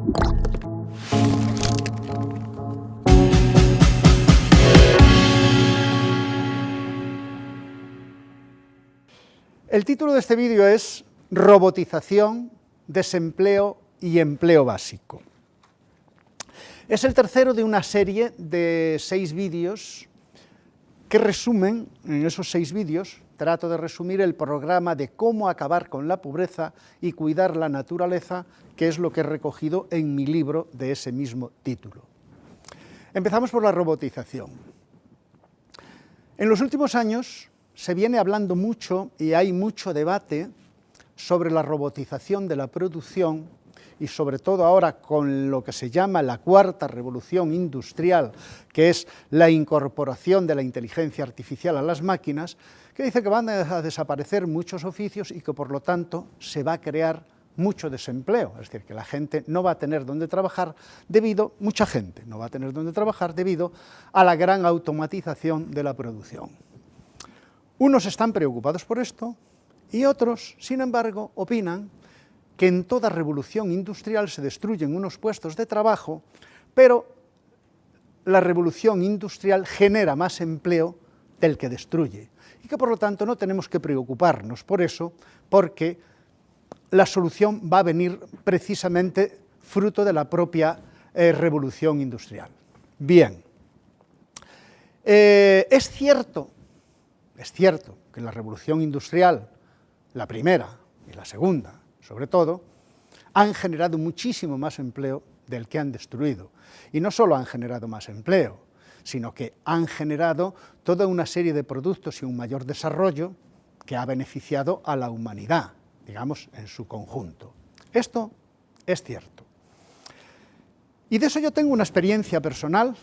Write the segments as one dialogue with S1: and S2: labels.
S1: El título de este vídeo es Robotización, desempleo y empleo básico. Es el tercero de una serie de 6 vídeos que resumen, en esos 6 vídeos, trato de resumir el programa de cómo acabar con la pobreza y cuidar la naturaleza, que es lo que he recogido en mi libro de ese mismo título. Empezamos por la robotización. En los últimos años se viene hablando mucho y hay mucho debate sobre la robotización de la producción y sobre todo ahora con lo que se llama la cuarta revolución industrial, que es la incorporación de la inteligencia artificial a las máquinas, que dice que van a desaparecer muchos oficios y que por lo tanto se va a crear mucho desempleo, es decir, que la gente no va a tener dónde trabajar mucha gente no va a tener dónde trabajar debido a la gran automatización de la producción. Unos están preocupados por esto y otros, sin embargo, opinan que en toda revolución industrial se destruyen unos puestos de trabajo, pero la revolución industrial genera más empleo del que destruye, y que por lo tanto no tenemos que preocuparnos por eso, porque la solución va a venir precisamente fruto de la propia revolución industrial. Bien, es cierto que la revolución industrial, la primera y la segunda, sobre todo, han generado muchísimo más empleo del que han destruido. Y no solo han generado más empleo, sino que han generado toda una serie de productos y un mayor desarrollo que ha beneficiado a la humanidad, digamos, en su conjunto. Esto es cierto. Y de eso yo tengo una experiencia personal,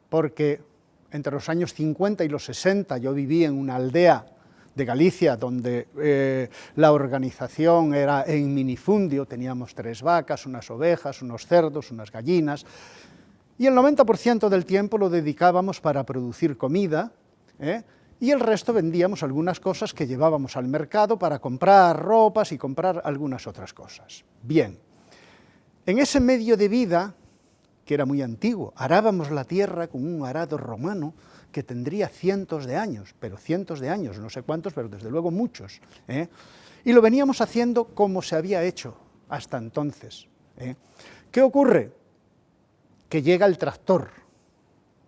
S1: porque entre los años 50 y los 60 yo viví en una aldea de Galicia, donde la organización era en minifundio, teníamos 3 vacas, unas ovejas, unos cerdos, unas gallinas, y el 90% del tiempo lo dedicábamos para producir comida, y el resto vendíamos algunas cosas que llevábamos al mercado para comprar ropas y comprar algunas otras cosas. Bien, en ese medio de vida, que era muy antiguo, arábamos la tierra con un arado romano que tendría cientos de años, pero cientos de años, no sé cuántos, pero desde luego muchos, y lo veníamos haciendo como se había hecho hasta entonces. ¿Qué ocurre? Que llega el tractor.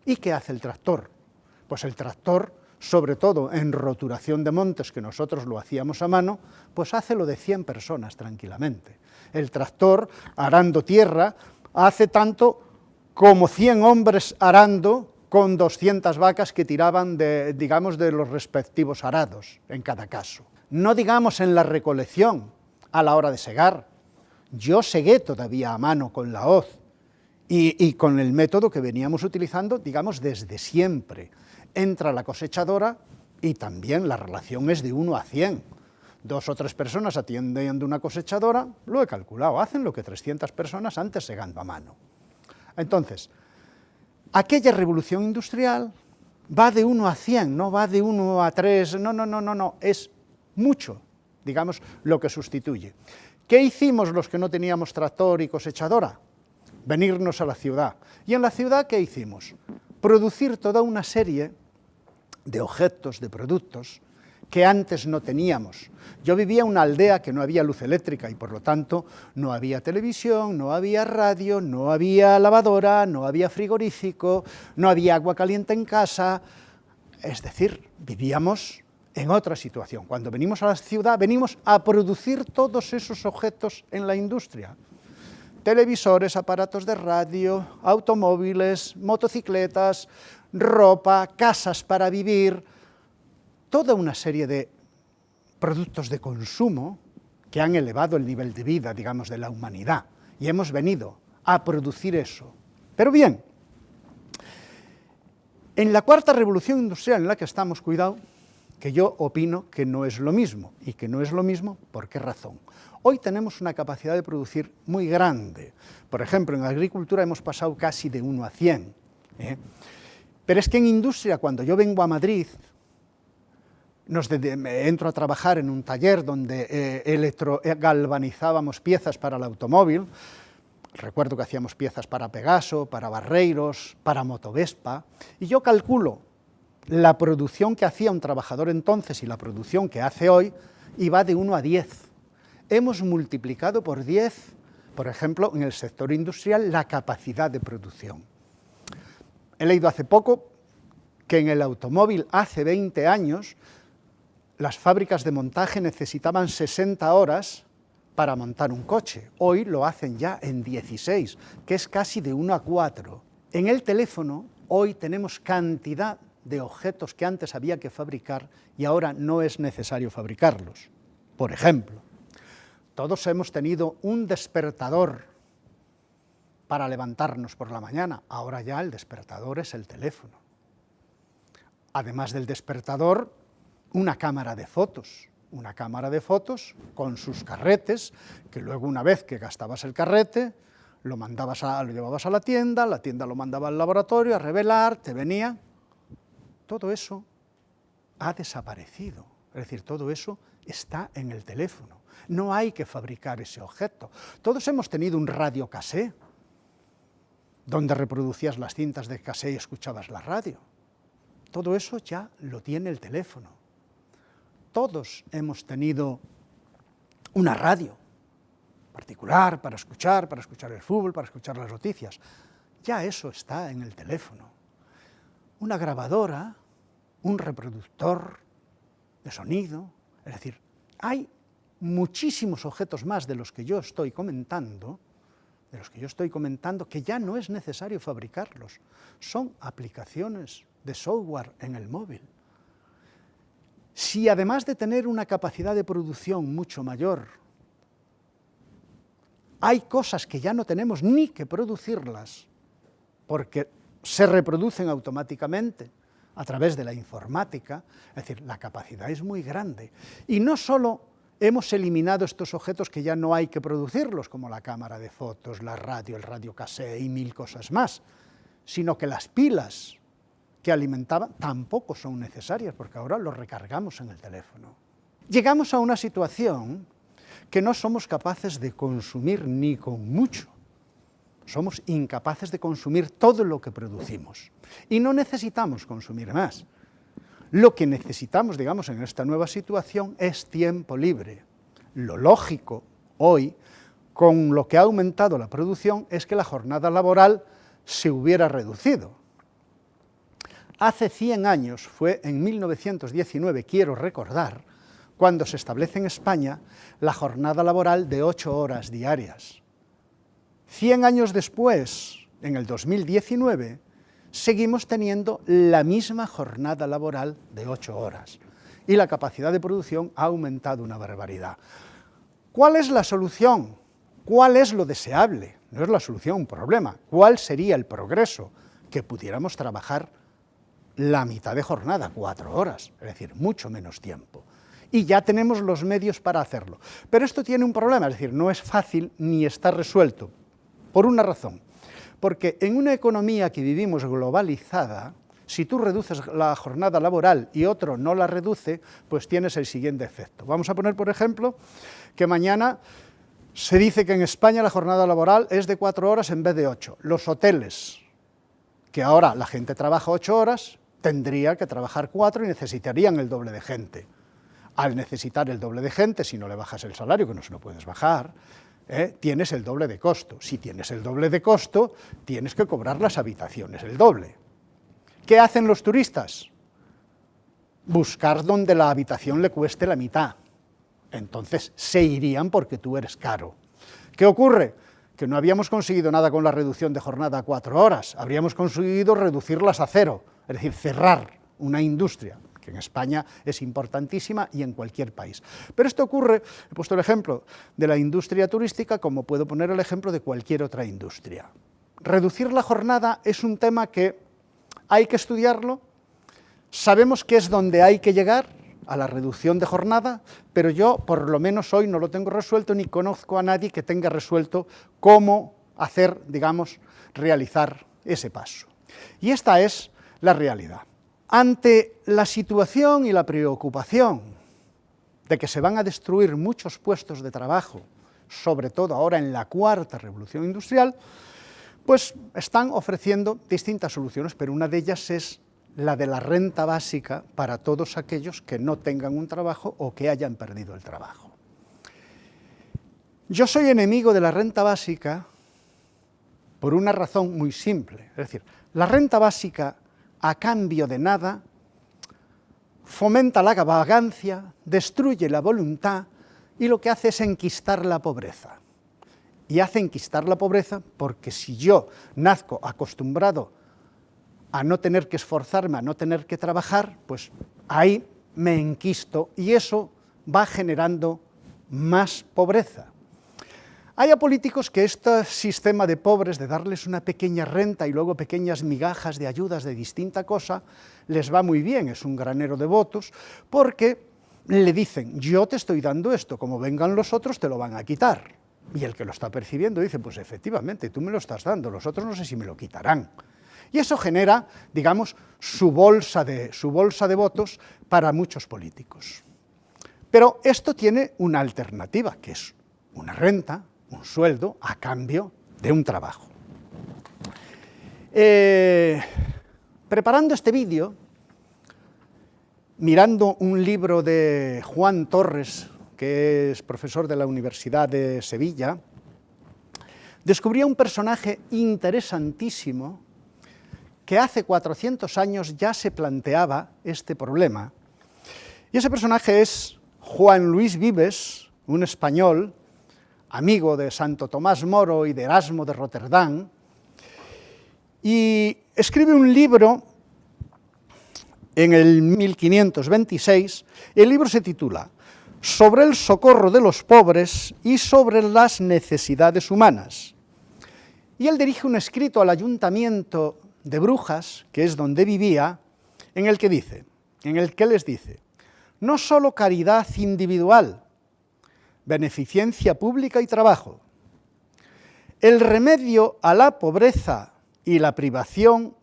S1: ¿Y qué hace el tractor? Pues el tractor, sobre todo en roturación de montes, que nosotros lo hacíamos a mano, pues hace lo de 100 personas tranquilamente. El tractor, arando tierra, hace tanto como 100 hombres arando con 200 vacas que tiraban de los respectivos arados, en cada caso. No digamos en la recolección, a la hora de segar. Yo segué todavía a mano con la hoz, y con el método que veníamos utilizando, digamos, desde siempre. Entra la cosechadora y también la relación es de 1 a 100. 2 o 3 personas atienden de una cosechadora, lo he calculado, hacen lo que 300 personas antes segando a mano. Entonces, aquella revolución industrial va de 1 a 100, no va de 1 a 3, no, es mucho, digamos, lo que sustituye. ¿Qué hicimos los que no teníamos tractor y cosechadora? Venirnos a la ciudad. ¿Y en la ciudad qué hicimos? Producir toda una serie de objetos, de productos, que antes no teníamos. Yo vivía en una aldea que no había luz eléctrica y por lo tanto no había televisión, no había radio, no había lavadora, no había frigorífico, no había agua caliente en casa, es decir, vivíamos en otra situación. Cuando venimos a la ciudad, venimos a producir todos esos objetos en la industria. Televisores, aparatos de radio, automóviles, motocicletas, ropa, casas para vivir, toda una serie de productos de consumo que han elevado el nivel de vida, digamos, de la humanidad, y hemos venido a producir eso. Pero bien, en la cuarta revolución industrial en la que estamos, cuidado, que yo opino que no es lo mismo, y que no es lo mismo, ¿por qué razón? Hoy tenemos una capacidad de producir muy grande. Por ejemplo, en agricultura hemos pasado casi de 1 a 100. Pero es que en industria, cuando yo vengo a Madrid, entro a trabajar en un taller donde galvanizábamos piezas para el automóvil, Recuerdo que hacíamos piezas para Pegaso, para Barreiros, para Motovespa, y yo calculo la producción que hacía un trabajador entonces y la producción que hace hoy, y va de 1 a 10. Hemos multiplicado por 10, por ejemplo, en el sector industrial, la capacidad de producción. He leído hace poco que en el automóvil hace 20 años las fábricas de montaje necesitaban 60 horas para montar un coche. Hoy lo hacen ya en 16, que es casi de 1 a 4. En el teléfono hoy tenemos cantidad de objetos que antes había que fabricar y ahora no es necesario fabricarlos. Por ejemplo, todos hemos tenido un despertador para levantarnos por la mañana, ahora ya el despertador es el teléfono. Además del despertador, una cámara de fotos con sus carretes, que luego una vez que gastabas el carrete, lo llevabas a la tienda lo mandaba al laboratorio a revelar, te venía. Todo eso ha desaparecido, es decir, todo eso está en el teléfono. No hay que fabricar ese objeto. Todos hemos tenido un radiocasé, donde reproducías las cintas de casé y escuchabas la radio. Todo eso ya lo tiene el teléfono. Todos hemos tenido una radio particular para escuchar el fútbol, para escuchar las noticias. Ya eso está en el teléfono. Una grabadora, un reproductor de sonido, es decir, hay muchísimos objetos más de los que yo estoy comentando, que ya no es necesario fabricarlos. Son aplicaciones de software en el móvil. Si además de tener una capacidad de producción mucho mayor, hay cosas que ya no tenemos ni que producirlas, porque se reproducen automáticamente a través de la informática, es decir, la capacidad es muy grande. Y no solo hemos eliminado estos objetos que ya no hay que producirlos, como la cámara de fotos, la radio, el radiocasé y 1000 cosas más, sino que las pilas que alimentaban tampoco son necesarias, porque ahora los recargamos en el teléfono. Llegamos a una situación que no somos capaces de consumir ni con mucho. Somos incapaces de consumir todo lo que producimos. Y no necesitamos consumir más. Lo que necesitamos, digamos, en esta nueva situación es tiempo libre. Lo lógico hoy, con lo que ha aumentado la producción, es que la jornada laboral se hubiera reducido. Hace 100 años, fue en 1919, quiero recordar, cuando se establece en España la jornada laboral de 8 horas diarias. 100 años después, en el 2019, seguimos teniendo la misma jornada laboral de 8 horas y la capacidad de producción ha aumentado una barbaridad. ¿Cuál es la solución? ¿Cuál es lo deseable? No es la solución a un problema. ¿Cuál sería el progreso? Que pudiéramos trabajar la mitad de jornada, 4 horas, es decir, mucho menos tiempo. Y ya tenemos los medios para hacerlo. Pero esto tiene un problema, es decir, no es fácil ni está resuelto, por una razón. Porque en una economía que vivimos globalizada, si tú reduces la jornada laboral y otro no la reduce, pues tienes el siguiente efecto. Vamos a poner, por ejemplo, que mañana se dice que en España la jornada laboral es de 4 horas en vez de 8. Los hoteles, que ahora la gente trabaja 8 horas, tendría que trabajar 4 y necesitarían el doble de gente. Al necesitar el doble de gente, si no le bajas el salario, que no se lo puedes bajar, tienes el doble de costo. Si tienes el doble de costo, tienes que cobrar las habitaciones el doble. ¿Qué hacen los turistas? Buscar donde la habitación le cueste la mitad. Entonces se irían porque tú eres caro. ¿Qué ocurre? Que no habíamos conseguido nada con la reducción de jornada a 4 horas, habríamos conseguido reducirlas a 0, es decir, cerrar una industria, que en España es importantísima y en cualquier país. Pero esto ocurre, he puesto el ejemplo de la industria turística, como puedo poner el ejemplo de cualquier otra industria. Reducir la jornada es un tema que hay que estudiarlo, sabemos que es donde hay que llegar, a la reducción de jornada, pero yo, por lo menos hoy, no lo tengo resuelto, ni conozco a nadie que tenga resuelto cómo hacer, digamos, realizar ese paso. Y esta es la realidad. Ante la situación y la preocupación de que se van a destruir muchos puestos de trabajo sobre todo ahora en la cuarta revolución industrial, pues están ofreciendo distintas soluciones, pero una de ellas es la de la renta básica para todos aquellos que no tengan un trabajo o que hayan perdido el trabajo. Yo soy enemigo de la renta básica por una razón muy simple, es decir, la renta básica a cambio de nada fomenta la vagancia, destruye la voluntad y lo que hace es enquistar la pobreza. Y hace enquistar la pobreza porque si yo nazco acostumbrado a no tener que esforzarme, a no tener que trabajar, pues ahí me enquisto y eso va generando más pobreza. Hay políticos que este sistema de pobres, de darles una pequeña renta y luego pequeñas migajas de ayudas de distinta cosa, les va muy bien, es un granero de votos, porque le dicen, yo te estoy dando esto, como vengan los otros te lo van a quitar. Y el que lo está percibiendo dice, pues efectivamente, tú me lo estás dando, los otros no sé si me lo quitarán. Y eso genera, digamos, su bolsa de votos para muchos políticos. Pero esto tiene una alternativa, que es una renta, un sueldo, a cambio de un trabajo. Preparando este vídeo, mirando un libro de Juan Torres, que es profesor de la Universidad de Sevilla, descubrí un personaje interesantísimo que hace 400 años ya se planteaba este problema. Y ese personaje es Juan Luis Vives, un español, amigo de Santo Tomás Moro y de Erasmo de Rotterdam, y escribe un libro en el 1526, el libro se titula Sobre el socorro de los pobres y sobre las necesidades humanas. Y él dirige un escrito al ayuntamiento de Brujas, que es donde vivía, en el que les dice, no solo caridad individual, beneficencia pública y trabajo. El remedio a la pobreza y la privación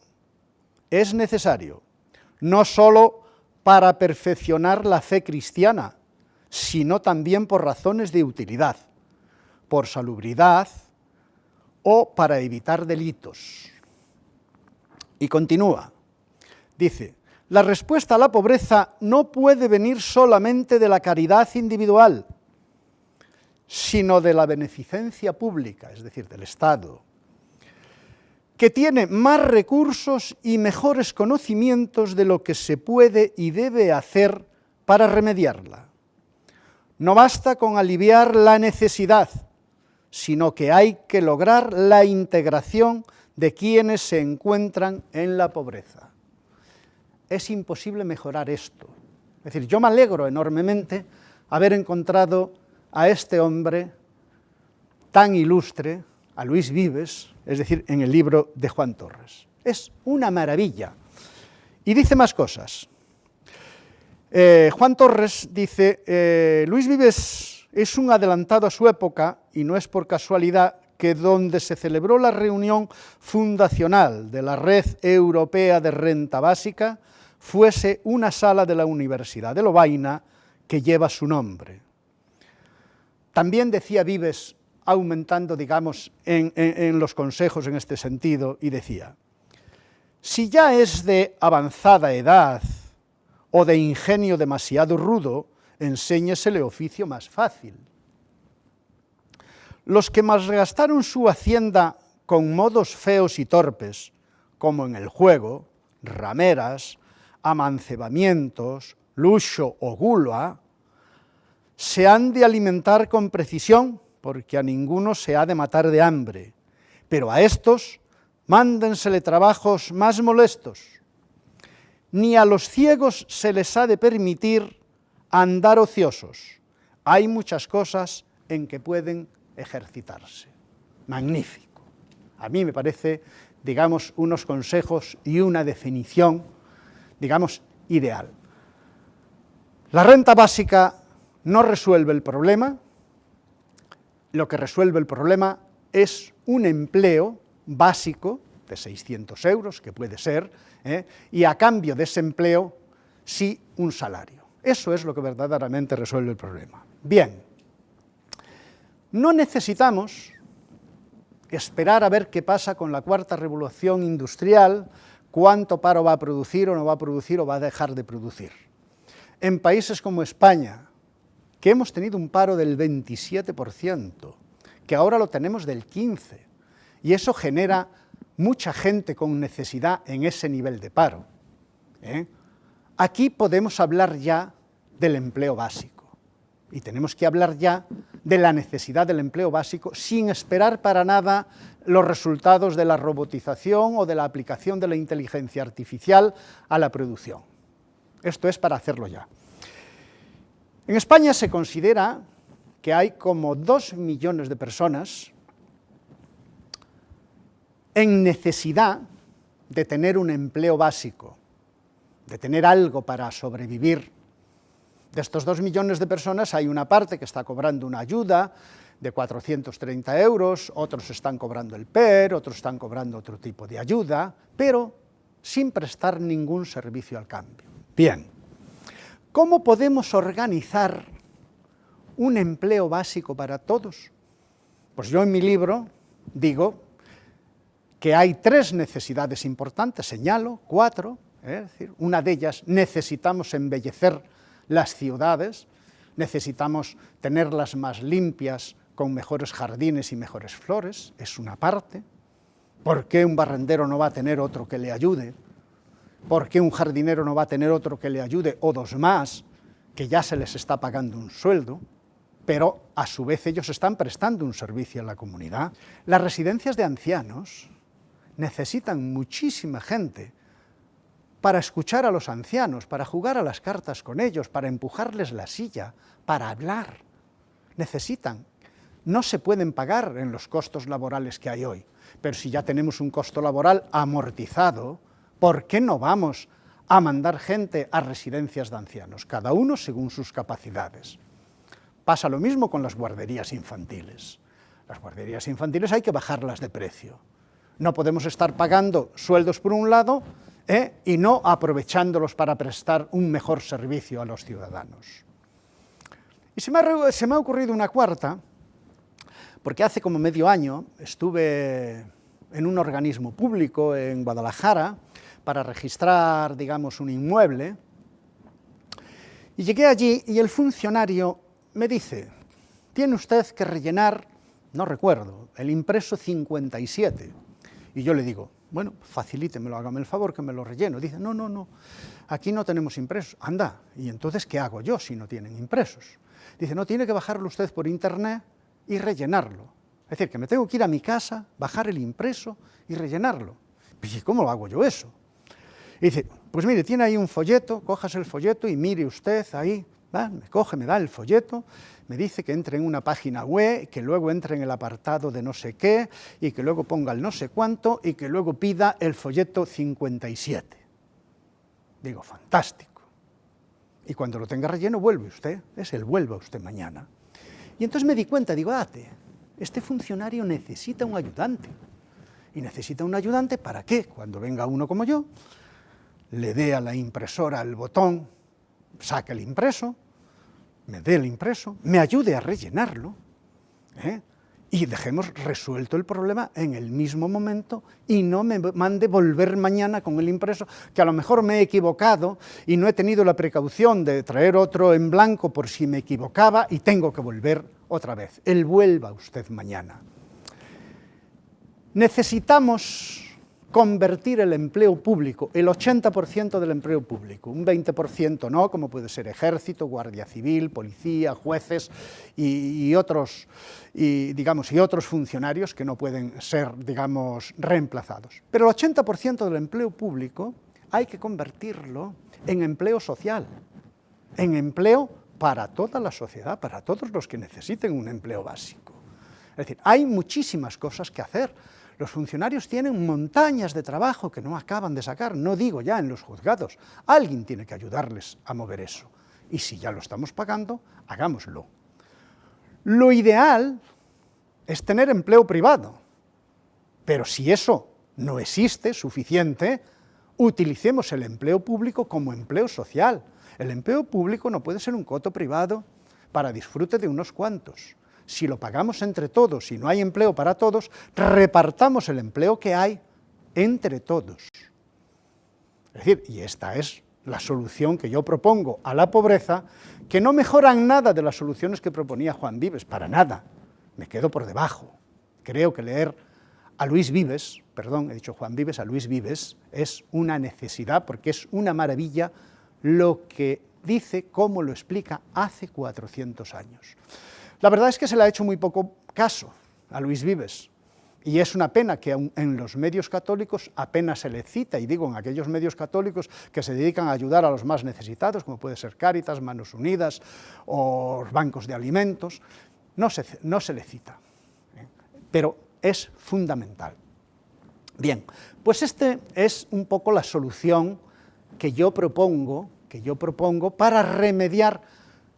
S1: es necesario, no solo para perfeccionar la fe cristiana, sino también por razones de utilidad, por salubridad o para evitar delitos. Y continúa, dice, la respuesta a la pobreza no puede venir solamente de la caridad individual, sino de la beneficencia pública, es decir, del Estado, que tiene más recursos y mejores conocimientos de lo que se puede y debe hacer para remediarla. No basta con aliviar la necesidad, sino que hay que lograr la integración de quienes se encuentran en la pobreza. Es imposible mejorar esto. Es decir, yo me alegro enormemente haber encontrado a este hombre tan ilustre, a Luis Vives, es decir, en el libro de Juan Torres. Es una maravilla. Y dice más cosas. Juan Torres dice, Luis Vives es un adelantado a su época, y no es por casualidad que donde se celebró la reunión fundacional de la Red Europea de Renta Básica fuese una sala de la Universidad de Lovaina que lleva su nombre. También decía Vives, aumentando, digamos, en los consejos en este sentido, y decía, si ya es de avanzada edad o de ingenio demasiado rudo, enséñesele oficio más fácil. Los que malgastaron su hacienda con modos feos y torpes, como en el juego, rameras, amancebamientos, luxo o gula, se han de alimentar con precisión, porque a ninguno se ha de matar de hambre, pero a estos mándensele trabajos más molestos. Ni a los ciegos se les ha de permitir andar ociosos. Hay muchas cosas en que pueden ejercitarse. Magnífico. A mí me parece, digamos, unos consejos y una definición, digamos, ideal. La renta básica no resuelve el problema, lo que resuelve el problema es un empleo básico de 600 euros, que puede ser, y a cambio de ese empleo, sí, un salario. Eso es lo que verdaderamente resuelve el problema. Bien, No necesitamos esperar a ver qué pasa con la cuarta revolución industrial, cuánto paro va a producir o no va a producir o va a dejar de producir. En países como España, que hemos tenido un paro del 27%, que ahora lo tenemos del 15%, y eso genera mucha gente con necesidad en ese nivel de paro. Aquí podemos hablar ya del empleo básico, y tenemos que hablar ya de la necesidad del empleo básico sin esperar para nada los resultados de la robotización o de la aplicación de la inteligencia artificial a la producción. Esto es para hacerlo ya. En España se considera que hay como 2 millones de personas en necesidad de tener un empleo básico, de tener algo para sobrevivir. De estos 2 millones de personas hay una parte que está cobrando una ayuda de 430 euros, otros están cobrando el PER, otros están cobrando otro tipo de ayuda, pero sin prestar ningún servicio al cambio. Bien, ¿cómo podemos organizar un empleo básico para todos? Pues yo en mi libro digo que hay 3 necesidades importantes, señalo 4, es decir, una de ellas, necesitamos embellecer las ciudades, necesitamos tenerlas más limpias, con mejores jardines y mejores flores, es una parte. ¿Por qué un barrendero no va a tener otro que le ayude? ¿Por qué un jardinero no va a tener otro que le ayude, o 2 más, que ya se les está pagando un sueldo, pero a su vez ellos están prestando un servicio a la comunidad? Las residencias de ancianos necesitan muchísima gente para escuchar a los ancianos, para jugar a las cartas con ellos, para empujarles la silla, para hablar. Necesitan. No se pueden pagar en los costos laborales que hay hoy, pero si ya tenemos un costo laboral amortizado, ¿por qué no vamos a mandar gente a residencias de ancianos? Cada uno según sus capacidades. Pasa lo mismo con las guarderías infantiles. Las guarderías infantiles hay que bajarlas de precio. No podemos estar pagando sueldos por un lado y no aprovechándolos para prestar un mejor servicio a los ciudadanos. Y se me ha ocurrido una cuarta, porque hace como medio año estuve en un organismo público en Guadalajara para registrar, digamos, un inmueble, y llegué allí y el funcionario me dice: tiene usted que rellenar, no recuerdo, el impreso 57, y yo le digo: bueno, facilítemelo, hágame el favor que me lo relleno. Dice: no, aquí no tenemos impresos. Anda, ¿y entonces qué hago yo si no tienen impresos? Dice: no, tiene que bajarlo usted por internet y rellenarlo. Es decir, que me tengo que ir a mi casa, bajar el impreso y rellenarlo. ¿Y cómo lo hago yo eso? Y dice: pues mire, tiene ahí un folleto, cojas el folleto y mire usted ahí, ¿va? Me coge, me da el folleto, me dice que entre en una página web, que luego entre en el apartado de no sé qué, y que luego ponga el no sé cuánto, y que luego pida el folleto 57. Digo: fantástico. Y cuando lo tenga relleno, vuelve usted, vuelva usted mañana. Y entonces me di cuenta, digo: este funcionario necesita un ayudante. Y necesita un ayudante para que, cuando venga uno como yo, le dé a la impresora el botón, saque el impreso, me dé el impreso, me ayude a rellenarlo, y dejemos resuelto el problema en el mismo momento y no me mande volver mañana con el impreso, que a lo mejor me he equivocado y no he tenido la precaución de traer otro en blanco por si me equivocaba y tengo que volver otra vez. Él vuelva usted mañana. Necesitamos convertir el empleo público, el 80% del empleo público, un 20% no, como puede ser ejército, guardia civil, policía, jueces y otros funcionarios que no pueden ser, digamos, reemplazados. Pero el 80% del empleo público hay que convertirlo en empleo social, en empleo para toda la sociedad, para todos los que necesiten un empleo básico. Es decir, hay muchísimas cosas que hacer. Los funcionarios tienen montañas de trabajo que no acaban de sacar, no digo ya en los juzgados. Alguien tiene que ayudarles a mover eso. Y si ya lo estamos pagando, hagámoslo. Lo ideal es tener empleo privado, pero si eso no existe suficiente, utilicemos el empleo público como empleo social. El empleo público no puede ser un coto privado para disfrute de unos cuantos. si lo pagamos entre todos, si no hay empleo para todos, repartamos el empleo que hay entre todos. Es decir, y esta es la solución que yo propongo a la pobreza, que no mejoran nada de las soluciones que proponía Juan Vives, para nada, me quedo por debajo. Creo que leer a Luis Vives, perdón, he dicho Juan Vives, a Luis Vives, es una necesidad, porque es una maravilla lo que dice, cómo lo explica hace 400 años. La verdad es que se le ha hecho muy poco caso a Luis Vives, y es una pena que en los medios católicos apenas se le cita, y digo en aquellos medios católicos que se dedican a ayudar a los más necesitados, como puede ser Cáritas, Manos Unidas o bancos de alimentos, no se le cita, pero es fundamental. Bien, pues este es un poco la solución que yo propongo para remediar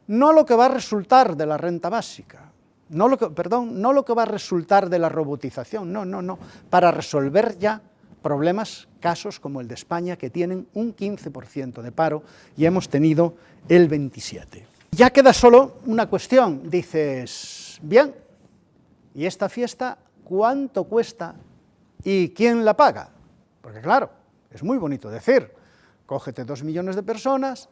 S1: no lo que va a resultar de la renta básica, no lo que va a resultar de la robotización, no, para resolver ya problemas, casos como el de España, que tienen un 15% de paro y hemos tenido el 27%. Ya queda solo una cuestión, dices, bien, ¿y esta fiesta cuánto cuesta y quién la paga? Porque claro, es muy bonito decir, cógete 2 millones de personas,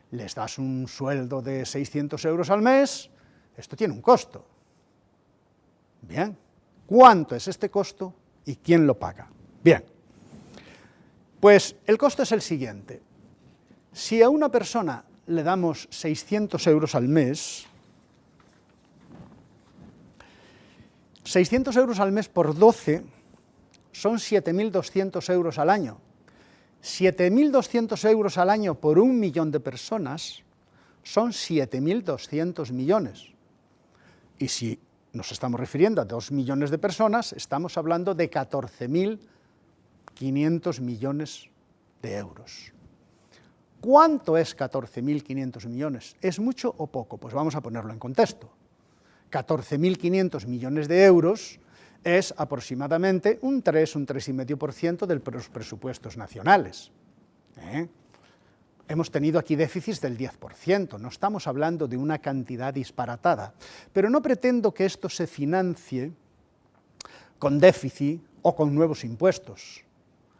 S1: les das un sueldo de 600 euros al mes, esto tiene un costo. Bien, ¿cuánto es este costo y quién lo paga? Bien, pues el costo es el siguiente. Si a una persona le damos 600 euros al mes, 600 euros al mes por 12 son 7.200 euros al año. 7.200 euros al año por 1 millón de personas son 7.200 millones. Y si nos estamos refiriendo a 2 millones de personas, estamos hablando de 14.500 millones de euros. ¿Cuánto es 14.500 millones? ¿Es mucho o poco? Pues vamos a ponerlo en contexto. 14.500 millones de euros es aproximadamente un 3,5% de los presupuestos nacionales. Hemos tenido aquí déficits del 10%, no estamos hablando de una cantidad disparatada, pero no pretendo que esto se financie con déficit o con nuevos impuestos.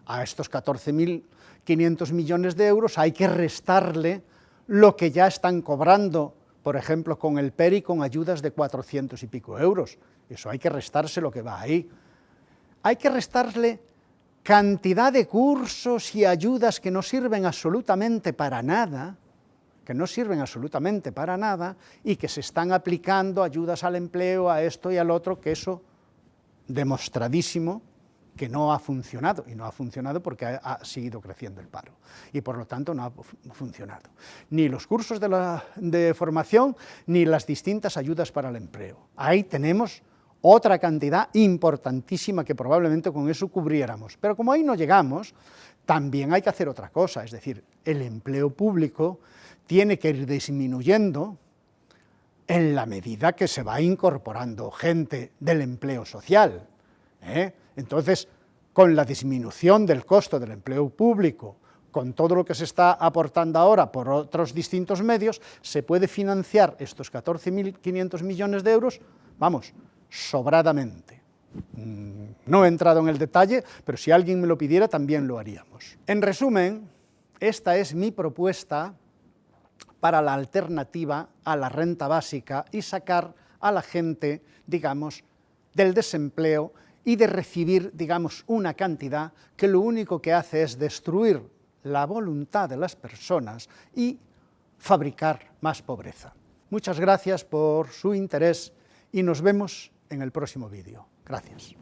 S1: A estos 14.500 millones de euros hay que restarle lo que ya están cobrando, por ejemplo, con el PERI, con ayudas de 400 y pico euros. Eso hay que restarse lo que va ahí. Hay que restarle cantidad de cursos y ayudas que no sirven absolutamente para nada, y que se están aplicando ayudas al empleo, a esto y al otro, que eso, demostradísimo, que no ha funcionado, y no ha funcionado porque ha seguido creciendo el paro, y por lo tanto no ha funcionado. Ni los cursos de formación, ni las distintas ayudas para el empleo. Ahí tenemos otra cantidad importantísima que probablemente con eso cubriéramos, pero como ahí no llegamos, también hay que hacer otra cosa, es decir, el empleo público tiene que ir disminuyendo en la medida que se va incorporando gente del empleo social, Entonces, con la disminución del costo del empleo público, con todo lo que se está aportando ahora por otros distintos medios, se puede financiar estos 14.500 millones de euros, vamos, sobradamente. No he entrado en el detalle, pero si alguien me lo pidiera también lo haríamos. En resumen, esta es mi propuesta para la alternativa a la renta básica y sacar a la gente, digamos, del desempleo y de recibir, digamos, una cantidad que lo único que hace es destruir la voluntad de las personas y fabricar más pobreza. Muchas gracias por su interés y nos vemos en el próximo vídeo. Gracias.